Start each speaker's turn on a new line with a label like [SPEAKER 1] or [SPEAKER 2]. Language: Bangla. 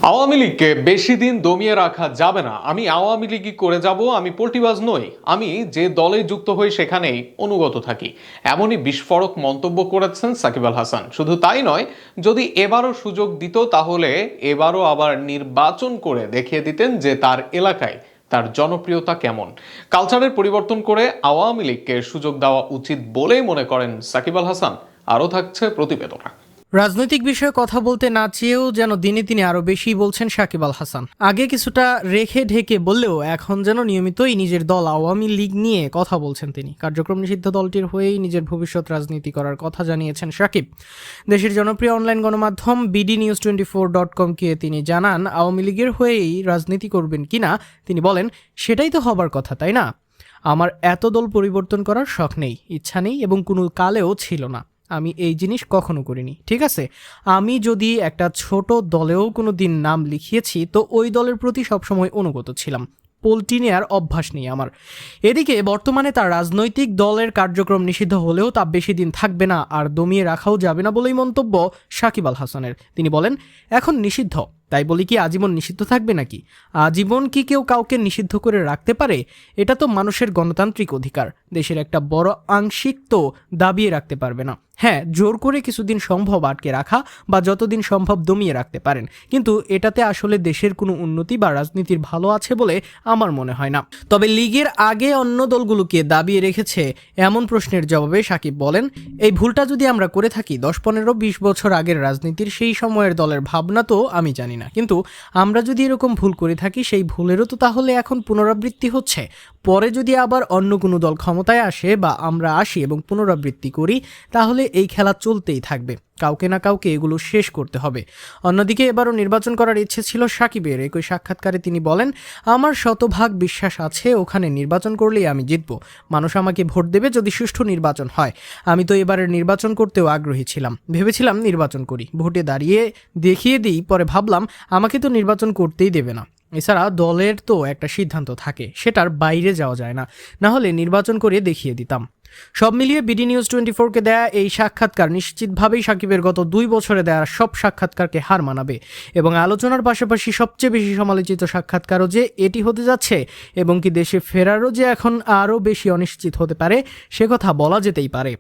[SPEAKER 1] আওয়ামী লীগকে বেশি দিন দমিয়ে রাখা যাবে না। আমি আওয়ামী লীগই করে যাব, আমি পল্টিবাজ নই। আমি যে দলে যুক্ত হই সেখানেই অনুগত থাকি, এমনই বিস্ফোরক মন্তব্য করেছেন সাকিব আল হাসান। শুধু তাই নয়, যদি এবারও সুযোগ দিত তাহলে এবারও আবার নির্বাচন করে দেখিয়ে দিতেন যে তার এলাকায় তার জনপ্রিয়তা কেমন। কালচারের পরিবর্তন করে আওয়ামী লীগকে সুযোগ দেওয়া উচিত বলেই মনে করেন সাকিব আল হাসান। আরও থাকছে প্রতিবেদনা।
[SPEAKER 2] রাজনৈতিক বিষয়ে কথা বলতে না চেয়েও যেন দিনে দিনে আরো বেশি বলছেন সাকিব আল হাসান। আগে কিছুটা রেখে ঢেকে বললেও এখন যেন নিয়মিতই নিজের দল আওয়ামী লীগ নিয়ে কথা বলছেন তিনি। কার্যক্রম নিষিদ্ধ দলটির হয়েই নিজের ভবিষ্যৎ রাজনীতি করার কথা জানিয়েছেন সাকিব। দেশের জনপ্রিয় অনলাইন গণমাধ্যম bdnews24.com-কে তিনি জানান, আওয়ামী লীগের হয়েই রাজনীতি করবেন কিনা। তিনি বলেন, সেটাই তো হবার কথা, তাই না? আমার এত দল পরিবর্তন করার শখ নেই, ইচ্ছা নেই এবং কোনো কালেও ছিল না। আমি এই জিনিস কখনো করিনি। ঠিক আছে, আমি যদি একটা ছোট দলেও কোনো দিন নাম লিখিয়েছি তো ওই দলের প্রতি সবসময় অনুগত ছিলাম। পোল্টি নেয়ার অভ্যাস নেই আমার। এদিকে বর্তমানে তার রাজনৈতিক দলের কার্যক্রম নিষিদ্ধ হলেও তা বেশি দিন থাকবে না, আর দমিয়ে রাখাও যাবে না বলেই মন্তব্য সাকিব আল হাসানের। তিনি বলেন, এখন নিষিদ্ধ, তাই বলি কি আজীবন নিষিদ্ধ থাকবে নাকি? আজীবন কি কেউ কাউকে নিষিদ্ধ করে রাখতে পারে? এটা তো মানুষের গণতান্ত্রিক অধিকার। দেশের একটা বড় আংশিক তো দাবিয়ে রাখতে পারবে না। হ্যাঁ, জোর করে কিছুদিন সম্ভব আটকে রাখা বা যতদিন সম্ভব দমিয়ে রাখতে পারেন, কিন্তু এটাতে আসলে দেশের কোনো উন্নতি বা রাজনীতির ভালো আছে বলে আমার মনে হয় না। তবে লীগের আগে অন্য দলগুলোকে দাবিয়ে রেখেছে এমন প্রশ্নের জবাবে সাকিব বলেন, এই ভুলটা যদি আমরা করে থাকি 10, 15, 20 বছর আগের রাজনীতির সেই সময়ের দলের ভাবনা তো আমি জানি না, কিন্তু আমরা যদি এরকম ভুল করে থাকি সেই ভুলেরও তো তাহলে এখন পুনরাবৃত্তি হচ্ছে। পরে যদি আবার অন্য কোনো দল ক্ষমতায় আসে বা আমরা আসি এবং পুনরাবৃত্তি করি, তাহলে এই খেলা চলতেই থাকবে। কাউকে না কাউকে এগুলো শেষ করতে হবে। অন্যদিকে এবারও নির্বাচন করার ইচ্ছে ছিল সাকিবের। একই সাক্ষাৎকারে তিনি বলেন, আমার শতভাগ বিশ্বাস আছে ওখানে নির্বাচন করলেই আমি জিতব। মানুষ আমাকে ভোট দেবে যদি সুষ্ঠু নির্বাচন হয়। আমি তো এবারের নির্বাচন করতেও আগ্রহী ছিলাম, ভেবেছিলাম নির্বাচন করি, ভোটে দাঁড়িয়ে দেখিয়ে দিই। পরে ভাবলাম আমাকে তো নির্বাচন করতেই দেবে না। এছাড়া দলের তো একটা সিদ্ধান্ত থাকে, সেটার বাইরে যাওয়া যায় না, না হলে নির্বাচন করে দেখিয়ে দিতাম। সব মিলিয়ে bdnews24-কে দেয়া এই সাক্ষাৎকার নিশ্চিতভাবেই সাকিবের গত 2 বছরে দেওয়া সব সাক্ষাৎকারকে হার মানাবে এবং আলোচনার পাশাপাশি সবচেয়ে বেশি সমালোচিত সাক্ষাৎকারও যে এটি হতে যাচ্ছে এবং কি দেশে ফেরারও যে এখন আরও বেশি অনিশ্চিত হতে পারে, সে কথা বলা যেতেই পারে।